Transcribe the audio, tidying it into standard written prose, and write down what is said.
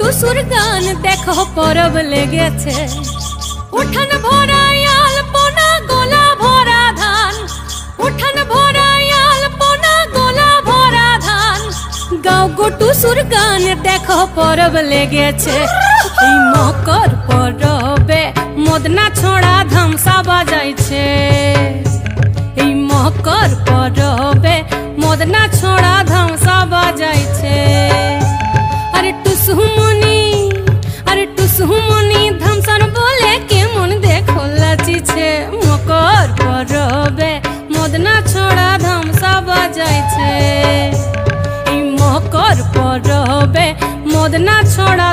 টুসুর গান দেখো পরব লেগেছে। উঠান ভরা আলপনা গোলা ভরা ধান, উঠান ভরা আলপনা গোলা ভরা ধান। গাও গো টুসুর গান দেখো পরব লেগেছে। এই মকর পরবে মদনা ছড়া ধামসা বাজাইছে। এই মকর পরবে মদনা ছড়া ধামসা বাজাইছে। আরে টুসুমনি ধামসান বলে কেমন দেখো লাচিছে। মকর পরবে মদনা ছড়া ধামসা বাজাইছে। এই মকর পরবে মদনা ছড়া